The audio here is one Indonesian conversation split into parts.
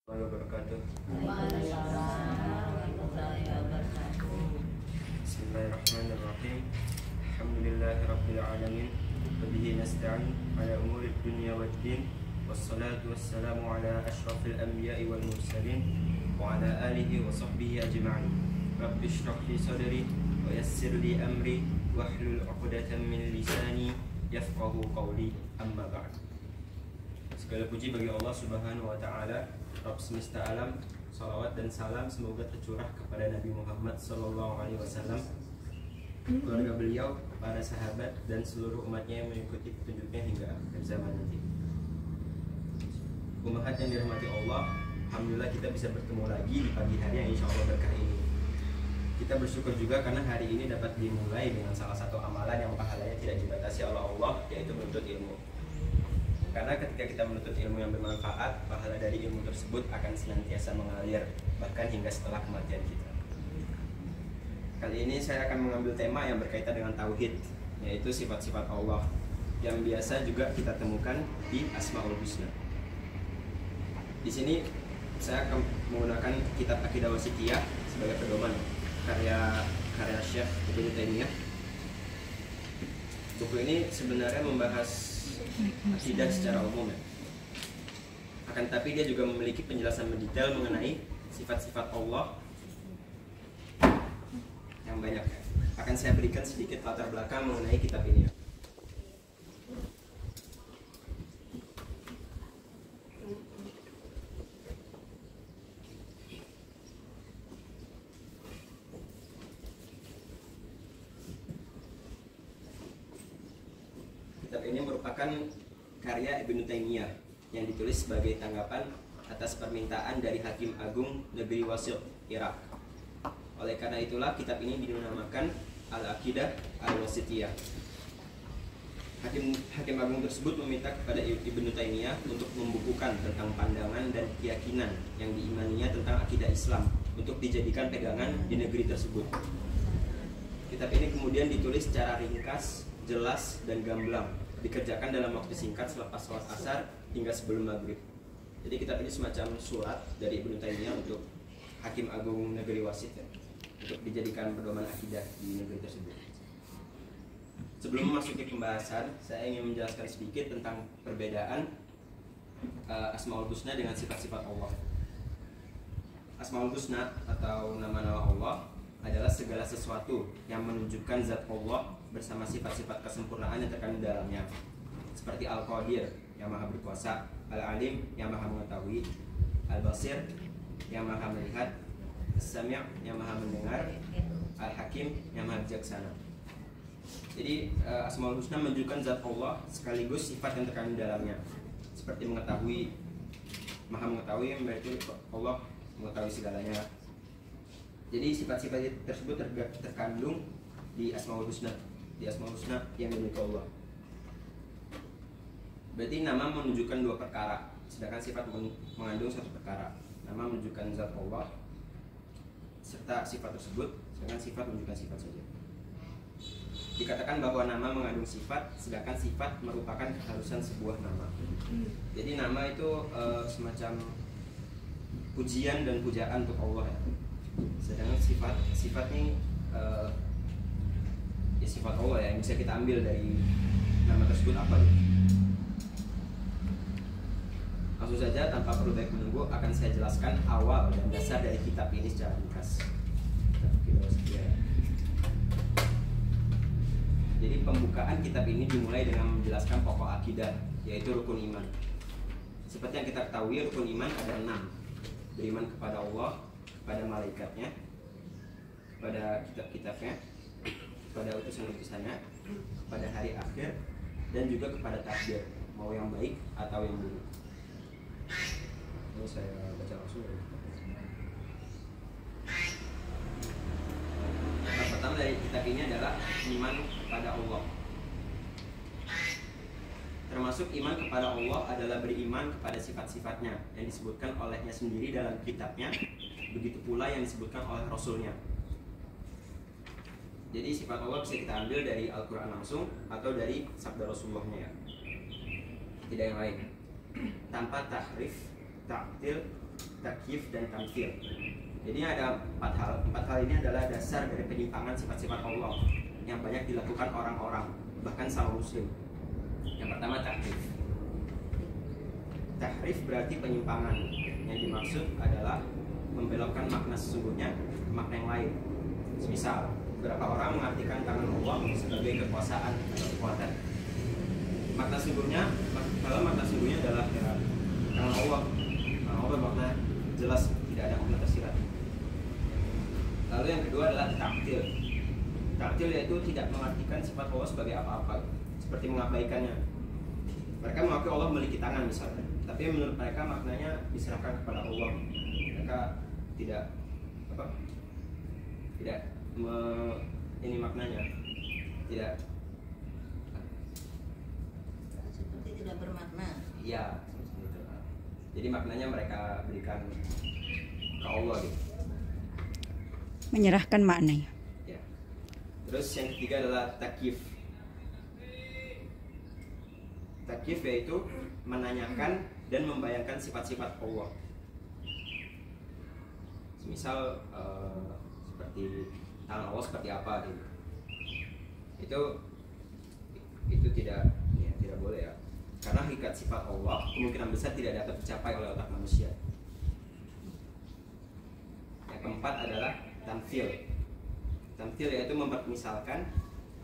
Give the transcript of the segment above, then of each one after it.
wabarakatuh. Waalaikumsalam warahmatullahi wabarakatuh. Bismillahirrahmanirrahim. Alhamdulillahirabbil alamin. Wa bihi nasta'in ala umuri dunya waddin. Wassalatu wassalamu ala asyrafil anbiya'i wal mursalin wa ala alihi wa sahbihi ajma'in. Rabbi shrah li sadri wa yassir li amri wahlul 'uqdatam min lisani yafqahu qawli. Amma ba'd. Segala puji bagi Allah Subhanahu wa taala, Rabb semesta alam. Salawat dan salam semoga tercurah kepada Nabi Muhammad sallallahu alaihi wasallam, keluarga beliau, para sahabat dan seluruh umatnya yang mengikuti petunjuknya hingga akhir zaman nanti. Umat yang dirahmati Allah, alhamdulillah kita bisa bertemu lagi di pagi hari yang insya Allah berkah ini. Kita bersyukur juga karena hari ini dapat dimulai dengan salah satu amalan yang pahalanya tidak dibatasi oleh Allah, yaitu menuntut ilmu. Karena ketika kita menuntut ilmu yang bermanfaat, pahala dari ilmu tersebut akan senantiasa mengalir, bahkan hingga setelah kematian kita. Kali ini saya akan mengambil tema yang berkaitan dengan tauhid, yaitu sifat-sifat Allah yang biasa juga kita temukan di Asmaul Husna. Di sini saya akan menggunakan kitab Aqidah Wasithiyah sebagai pedoman, karya Syekh Ibnu Taimiyah. Buku ini sebenarnya membahas akidah secara umum ya. Akan tapi dia juga memiliki penjelasan mendetail mengenai sifat-sifat Allah yang banyak ya. Akan saya berikan sedikit latar belakang mengenai kitab ini ya. Kitab ini merupakan karya Ibnu Taimiyah yang ditulis sebagai tanggapan atas permintaan dari Hakim Agung Negeri Wasith, Irak. Oleh karena itulah kitab ini dinamakan Al-Aqidah Al-Wasithiyah. Hakim Agung tersebut meminta kepada Ibnu Taimiyah untuk membukukan tentang pandangan dan keyakinan yang diimaninya tentang akidah Islam untuk dijadikan pegangan di negeri tersebut. Kitab ini kemudian ditulis secara ringkas, jelas, dan gamblang, dikerjakan dalam waktu singkat selepas sholat asar hingga sebelum maghrib. Jadi kitab ini semacam surat dari Ibnu Taimiyah untuk Hakim Agung Negeri Wasith ya, untuk dijadikan pedoman akidah di negeri tersebut. Sebelum memasuki pembahasan, saya ingin menjelaskan sedikit tentang perbedaan Asmaul Husna dengan sifat-sifat Allah. Asmaul Husna atau nama-nama Allah adalah segala sesuatu yang menunjukkan zat Allah bersama sifat-sifat kesempurnaan yang terkandung dalamnya, seperti Al-Qadir yang maha berkuasa, Al-Alim yang maha mengetahui, Al-Basir yang maha melihat, As-Sami' yang maha mendengar, Al-Hakim yang maha bijaksana. Jadi Asmaul Husna menunjukkan zat Allah sekaligus sifat yang terkandung dalamnya, seperti mengetahui, maha mengetahui, berarti Allah mengetahui segalanya. Jadi sifat-sifat tersebut terkandung di Asmaul Husna, di Asmaul Husna yang dimiliki Allah. Berarti nama menunjukkan dua perkara, sedangkan sifat mengandung satu perkara. Nama menunjukkan zat Allah serta sifat tersebut, sedangkan sifat menunjukkan sifat saja. Dikatakan bahwa nama mengandung sifat, sedangkan sifat merupakan keharusan sebuah nama. Jadi nama itu semacam pujian dan pujaan untuk Allah ya. Sedangkan sifat ini ya sifat Allah ya, yang bisa kita ambil dari nama tersebut apa ya. Langsung saja tanpa perlu banyak menunggu, akan saya jelaskan awal dan dasar dari kitab ini secara ringkas. Jadi pembukaan kitab ini dimulai dengan menjelaskan pokok akidah, yaitu rukun iman. Seperti yang kita ketahui, rukun iman ada 6. Beriman kepada Allah, kepada malaikatnya, kepada kitab-kitabnya, kepada utusan-utusannya, kepada hari akhir, dan juga kepada takdir, mau yang baik atau yang buruk. Ini saya baca langsung ya. Yang pertama dari kitab ini adalah iman kepada Allah. Termasuk iman kepada Allah adalah beriman kepada sifat-sifatnya yang disebutkan olehnya sendiri dalam kitabnya, begitu pula yang disebutkan oleh Rasulnya. Jadi sifat Allah bisa kita ambil dari Al-Quran langsung atau dari sabda Rasulullahnya ya, tidak yang lain, tanpa tahrif, ta'til, takyif, dan tamthil. Jadi ada empat hal. Empat hal ini adalah dasar dari penyimpangan sifat-sifat Allah yang banyak dilakukan orang-orang, bahkan sama muslim. Yang pertama tahrif. Tahrif berarti penyimpangan. Yang dimaksud adalah membelokkan makna sesungguhnya ke makna yang lain. Misal, beberapa orang mengartikan tangan Allah sebagai kekuasaan atau kekuatan. Makna sesungguhnya adalah ya, tangan Allah. Tangan Allah makna jelas, tidak ada makna tersirat. Lalu yang kedua adalah taktil. Taktil yaitu tidak mengartikan sifat Allah sebagai apa-apa, seperti mengabaikannya. Mereka mengakui Allah memiliki tangan misalnya, tapi menurut mereka maknanya diserahkan kepada Allah. Mereka ini maknanya tidak seperti tidak bermakna. iya, gitu. Jadi maknanya mereka berikan ke Allah gitu. Menyerahkan maknanya. Ya. Terus yang ketiga adalah takyif. Takyif yaitu menanyakan dan membayangkan sifat-sifat Allah. Misal seperti tangan Allah seperti apa gitu. Itu tidak boleh ya. Karena hakikat sifat Allah kemungkinan besar tidak dapat dicapai oleh otak manusia. Yang keempat adalah tamthil. Tamthil yaitu mempermisalkan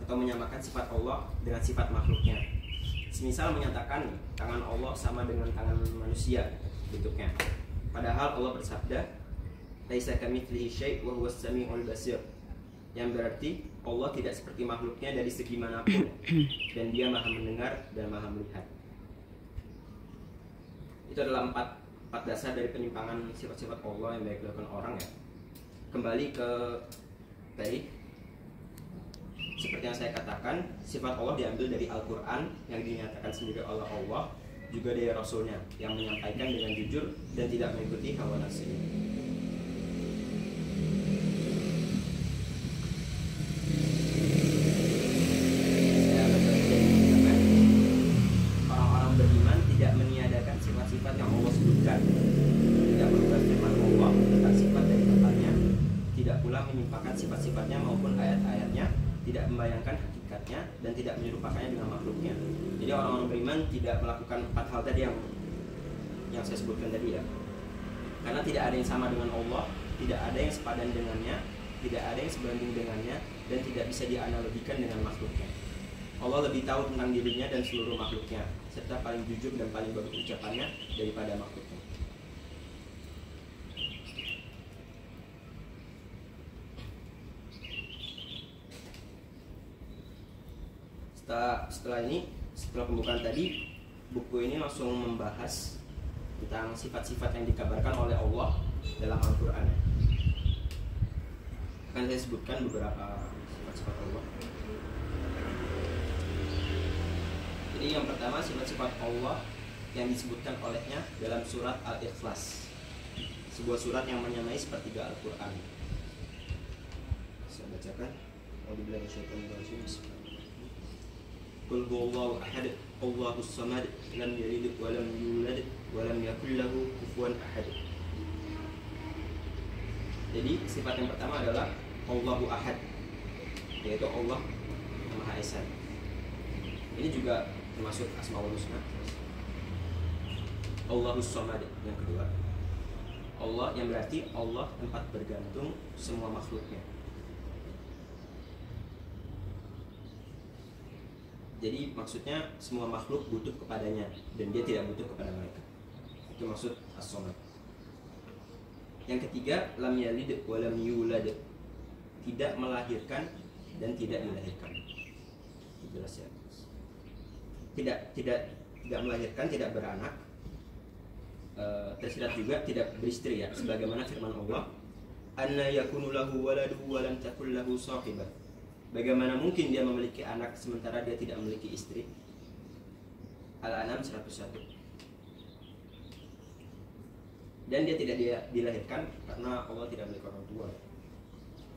atau menyamakan sifat Allah dengan sifat makhluknya. Semisal menyatakan tangan Allah sama dengan tangan manusia bentuknya. Padahal Allah bersabda, "Laisa kamitslihi syai' wa huwas samiul basir." Yang berarti Allah tidak seperti makhluknya dari segi manapun dan Dia Maha mendengar dan Maha melihat. Itu adalah empat dasar dari penyimpangan sifat-sifat Allah yang baik dilakukan orang ya. Kembali ke tadi, seperti yang saya katakan, sifat Allah diambil dari Al-Quran yang dinyatakan sendiri oleh Allah, juga dari Rasulnya yang menyampaikan dengan jujur dan tidak mengikuti hawa nafsunya. Orang-orang beriman tidak meniadakan sifat-sifat yang Allah sebutkan, tidak merubah firman Allah tentang sifat dari tempatnya, tidak pula menyimpangkan sifat-sifatnya maupun ayat-ayatnya, tidak membayangkan hakikatnya dan tidak menyerupakannya dengan makhluknya. Jadi orang-orang beriman tidak melakukan empat hal tadi yang saya sebutkan tadi ya. Karena tidak ada yang sama dengan Allah, tidak ada yang sepadan dengannya, tidak ada yang sebanding dengannya, dan tidak bisa dianalogikan dengan makhluknya. Allah lebih tahu tentang dirinya dan seluruh makhluknya, serta paling jujur dan paling bagus ucapannya daripada makhluknya. Setelah pembukaan tadi, buku ini langsung membahas tentang sifat-sifat yang dikabarkan oleh Allah dalam Al-Quran. Akan saya sebutkan beberapa sifat-sifat Allah. Jadi yang pertama, sifat-sifat Allah yang disebutkan olehnya dalam surat Al-Ikhlas, sebuah surat yang menyamai sepertiga Al-Quran. Saya bacakan. Qul huwallahu ahad, Allahus samad, lam yalid wa lam yulad wa lam yakul lahu kufuwan ahad. Jadi sifat yang pertama adalah Allahu ahad, yaitu Allah yang Maha Esa. Ini juga termasuk Asmaul Husna. Allahus samad yang kedua, Allah yang berarti Allah tempat bergantung semua makhluknya. Jadi maksudnya semua makhluk butuh kepadanya dan dia tidak butuh kepada mereka. Itu maksud as-samad. Yang ketiga, lam yalid wa lam yulad, tidak melahirkan dan tidak dilahirkan. Jelas ya. Tidak melahirkan, tidak beranak. Tersirat juga tidak beristri ya, sebagaimana firman Allah, anna yakunu lahu waladu wa lam takul lahu sahibah. Bagaimana mungkin dia memiliki anak sementara dia tidak memiliki istri? Al-An'am 101. Dan dia tidak dilahirkan karena Allah tidak memiliki orang tua.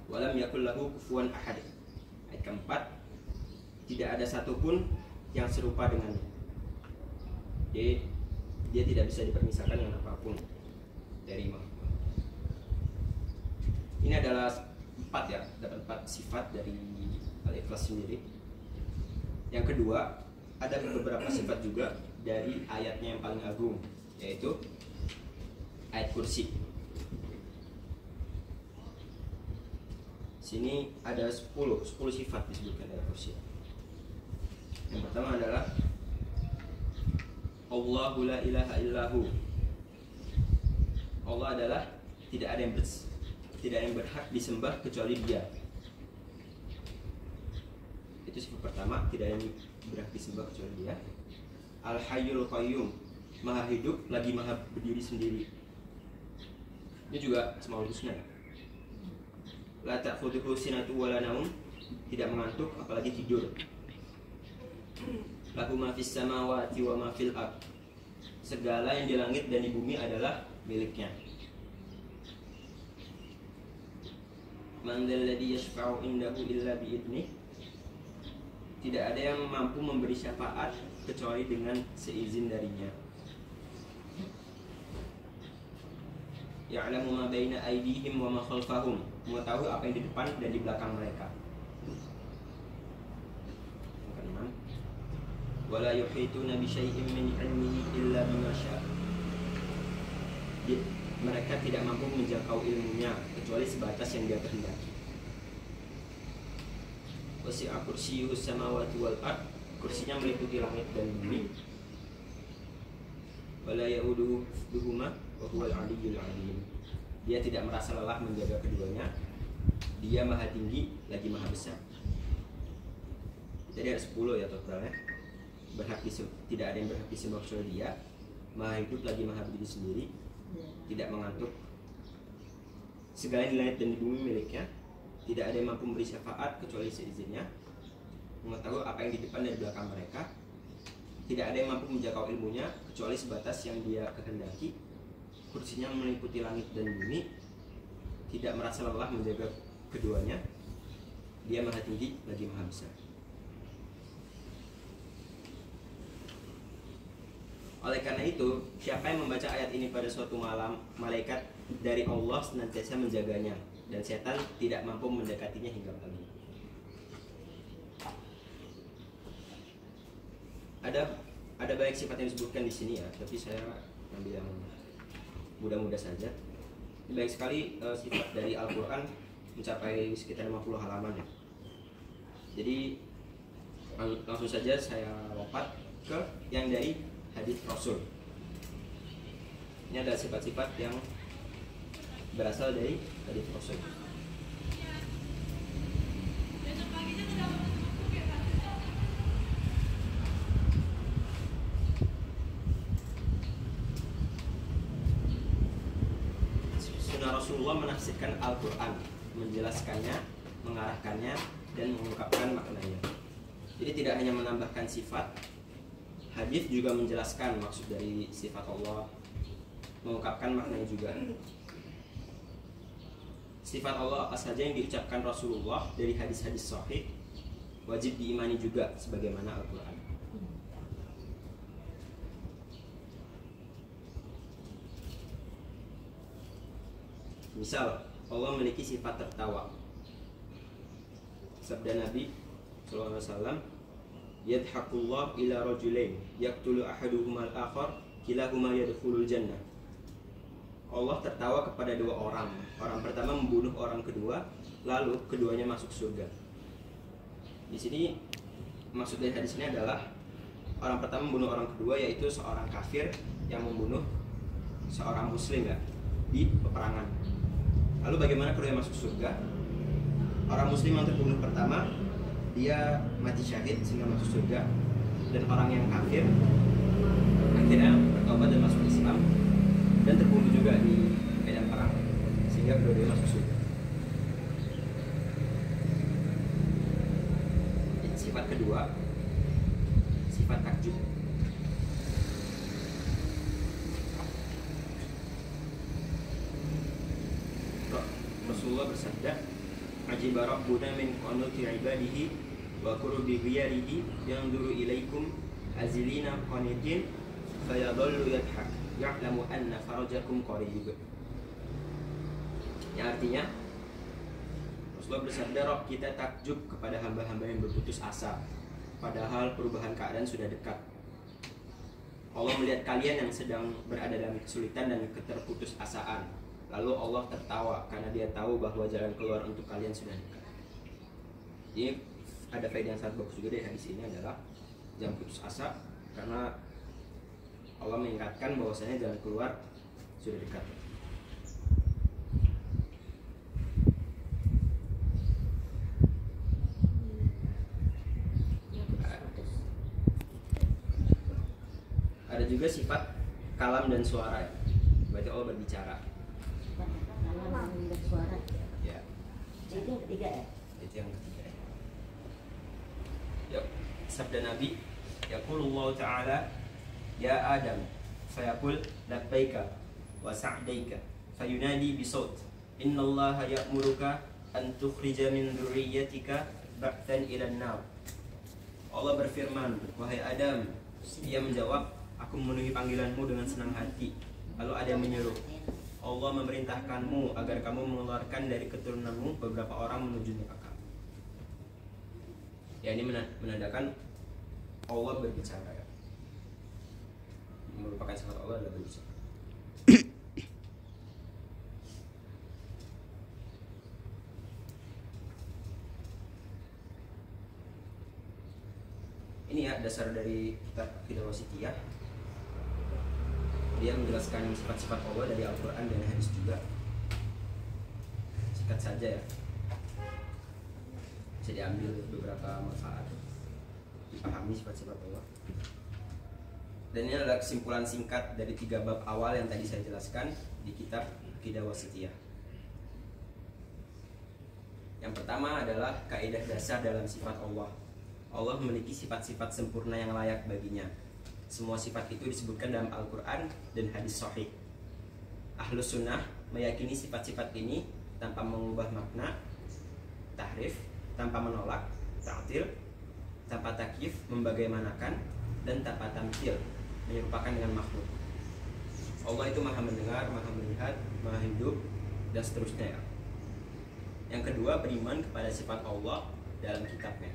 Walam yakul lahu kufuwan ahad. Ayat keempat, tidak ada satupun yang serupa dengannya. Jadi dia tidak bisa dipermisalkan dengan apapun dari Ini adalah 4 ya, dapat 4 sifat dari Al-Ikhlas sendiri. Yang kedua, ada beberapa sifat juga dari ayatnya yang paling agung, yaitu ayat kursi. Sini ada 10 sifat disebutkan dalam kursi. Yang pertama adalah Allahu la ilaha illahu. Allah adalah tidak ada yang berhak disembah kecuali Dia. Itu sifat pertama, tidak ada yang berhak disembah kecuali Dia. Al-Hayyul Qayyum, Maha hidup lagi Maha berdiri sendiri. Ini juga Asmaul Husna. La ta'khudhuhu sinatun wa la naum, tidak mengantuk apalagi tidur. Lahu ma fis samawati wa ma fil ard, segala yang di langit dan di bumi adalah miliknya. Man dzalladzi yashfa'u indahu illa bi'idnih, tidak ada yang mampu memberi syafaat kecuali dengan seizin darinya. Ya'lamu ma baina aydihim wa ma khalfahum, mengetahui apa yang di depan dan di belakang mereka. Yang keenam, wala yuhituna bi syai'in min ilmihi illa bima syaa. Mereka tidak mampu menjangkau ilmunya kecuali sebatas yang Dia kehendaki. Wasi'a kursiyyuhus samawati wal ard, kursinya meliputi langit dan bumi. Wala ya'uduhu hifdhuhuma wa huwal 'aliyyul 'azim. Dia tidak merasa lelah menjaga keduanya. Dia Maha tinggi lagi Maha besar. Jadi ada 10 ya totalnya. Tidak ada yang berhak disembah kecuali Dia. Maha hidup lagi Maha berdiri sendiri, tidak mengantuk. Segala yang di langit dan di bumi miliknya. Tidak ada yang mampu memberi syafaat kecuali seizinnya. Mengetahui apa yang di depan dan di belakang mereka. Tidak ada yang mampu menjangkau ilmunya kecuali sebatas yang Dia kehendaki. Kursinya meliputi langit dan bumi. Tidak merasa lelah menjaga keduanya. Dia Maha tinggi lagi Maha besar. Oleh karena itu, siapa yang membaca ayat ini pada suatu malam, malaikat dari Allah senantiasa menjaganya, dan setan tidak mampu mendekatinya hingga pagi. Ada banyak sifat yang disebutkan di sini ya, tapi saya ambil yang mudah-mudah saja. Banyak sekali sifat dari Al-Quran, mencapai sekitar 50 halaman ya. Jadi langsung saja saya lompat ke yang dari hadis Rasul. Ini ada sifat-sifat yang berasal dari hadis Rasul. Sunnah Rasulullah menafsirkan Al-Quran, menjelaskannya, mengarahkannya, dan mengungkapkan maknanya. Jadi tidak hanya menambahkan sifat, hadis juga menjelaskan maksud dari sifat Allah, mengungkapkan maknanya juga. Sifat Allah apa saja yang diucapkan Rasulullah dari hadis-hadis sahih wajib diimani juga sebagaimana Al-Quran. Misal, Allah memiliki sifat tertawa. Sabda Nabi SAW, yadhakullah ila rajulain yaqtulu ahaduhuma al-akhar kilahuma yadkhulul jannah. Allah tertawa kepada dua orang. Orang pertama membunuh orang kedua, lalu keduanya masuk surga. Di sini maksud dari hadis ini adalah orang pertama membunuh orang kedua, yaitu seorang kafir yang membunuh seorang muslim ya, di peperangan. Lalu bagaimana keduanya masuk surga? Orang muslim yang terbunuh pertama, dia mati syahid sehingga masuk surga, dan orang yang kafir akhirnya bertobat dan masuk Islam dan terbunuh juga di medan perang sehingga kedua-duanya masuk surga. Sifat kedua, sifat takjub. Rasulullah bersabda, ajiba rabbuna min qanuti ibadihi wa qurbi ghiyarihi yanzuru ilaikum azilina qanitin fayadhallu yadhak ya'lamu anna farajakum qarib. Yang artinya, Rasulullah bersabda, "Roh, kita takjub kepada hamba-hamba yang berputus asa, padahal perubahan keadaan sudah dekat. Allah melihat kalian yang sedang berada dalam kesulitan dan keterputusasaan. Lalu Allah tertawa karena dia tahu bahwa jalan keluar untuk kalian sudah dekat." Jadi ada faedah yang sangat bagus juga dari hadis ini adalah jangan putus asa, karena Allah mengingatkan bahwasanya jalan keluar sudah dekat. Ada juga sifat kalam dan suara. Berarti Allah berbicara. Kalam dan bersuara. Ya. Itu yang ketiga ya? Itu yang ketiga. Yuk, sabda Nabi, yaqulullahu ta'ala, ya Adam, fayaqul labbaika wa sa'daika, fayunadi bisawt, innallaha ya'muruka an tukhrija min dzurriyyatika ba'than ilan nar. Allah berfirman, wahai Adam. Ia menjawab, aku memenuhi panggilanmu dengan senang hati. Lalu Adam menyuruh, Allah memerintahkanmu agar kamu mengeluarkan dari keturunanmu beberapa orang menuju neraka. Ya, ini menandakan Allah berbicara, ya. Merupakan sifat Allah adalah berbicara. Ini ya dasar dari kitab Aqidah Wasithiyah. Dia menjelaskan sifat-sifat Allah dari Al-Quran dan hadis juga. Singkat saja ya, bisa diambil beberapa manfaat, dipahami sifat-sifat Allah. Dan ini adalah kesimpulan singkat dari 3 bab awal yang tadi saya jelaskan di kitab Aqidah Wasithiyah. Yang pertama adalah kaidah dasar dalam sifat Allah. Allah memiliki sifat-sifat sempurna yang layak baginya. Semua sifat itu disebutkan dalam Al-Quran dan hadis sahih. Ahlus sunnah meyakini sifat-sifat ini tanpa mengubah makna, tahrif, tanpa menolak, ta'til, tanpa takyif, membagaimanakan, dan tanpa tamthil, menyerupakan dengan makhluk. Allah itu maha mendengar, maha melihat, maha hidup, dan seterusnya. Yang kedua, beriman kepada sifat Allah dalam kitabnya.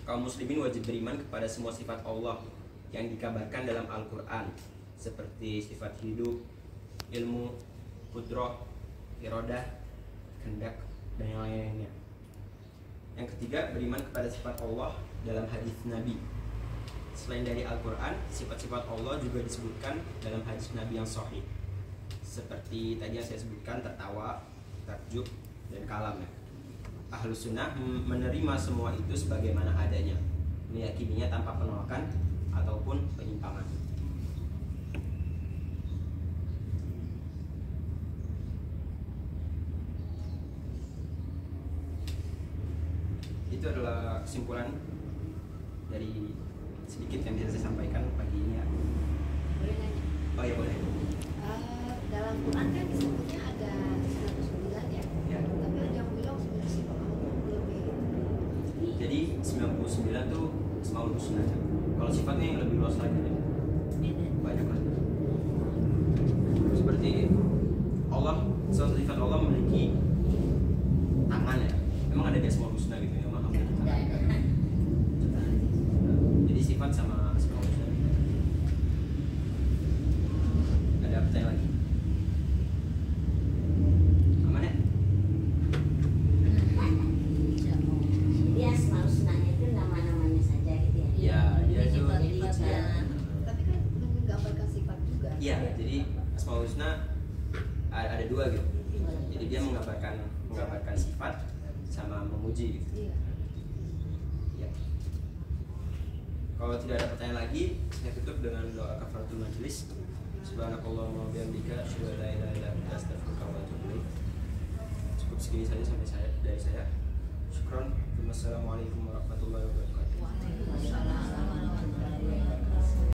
Kaum muslimin wajib beriman kepada semua sifat Allah yang dikabarkan dalam Al-Quran, seperti sifat hidup, ilmu, qudrah, iradah, kehendak, dan yang lainnya. Yang ketiga, beriman kepada sifat Allah dalam hadis Nabi. Selain dari Al-Quran, sifat-sifat Allah juga disebutkan dalam hadis Nabi yang sahih, seperti tadi yang saya sebutkan, tertawa, takjub, dan kalam, ya. Ahlus sunnah menerima semua itu sebagaimana adanya, meyakininya tanpa penolakan ataupun penyimpangan. Itu adalah kesimpulan dari sedikit yang bisa saya sampaikan pagi ini, ya. Boleh nanya? Oh ya, boleh. Dalam Quran kan disebutnya ada 109 ya? Ya. Tapi ada yang bilang sebenarnya sifat Allah lebih. Jadi 99 tuh Asmaul Husna. Kalau sifatnya yang lebih luas lagi, ya. Beda. Banyak lah. Seperti Allah, suatu sifat Allah memiliki tangan, ya. Emang ada di Asmaul Husna gitu ya, maha memiliki tangan. Jadi sifat sama Asmaul Husna. Ada pertanyaan lagi? Aman ya? Jadi Asmaul Husnanya itu nama-namanya saja gitu ya? Ya, dia Jadi tuh sifat-sifatnya. Tapi kan menggambarkan sifat juga. Iya, jadi Asmaul Husna ada 2 gitu. Jadi dia menggambarkan sifat sama memuji gitu. Iya. Ya. Kalau tidak ada pertanyaan lagi, saya tutup dengan doa kafaratul majelis. Subhanakallahumma wa bihamdika, asyhadu an la ilaha illa anta, astaghfiruka wa atubu ilaik. Cukup segini saja dari saya. Syukron. Wassalamualaikum warahmatullahi wabarakatuh. Waalaikumsalam.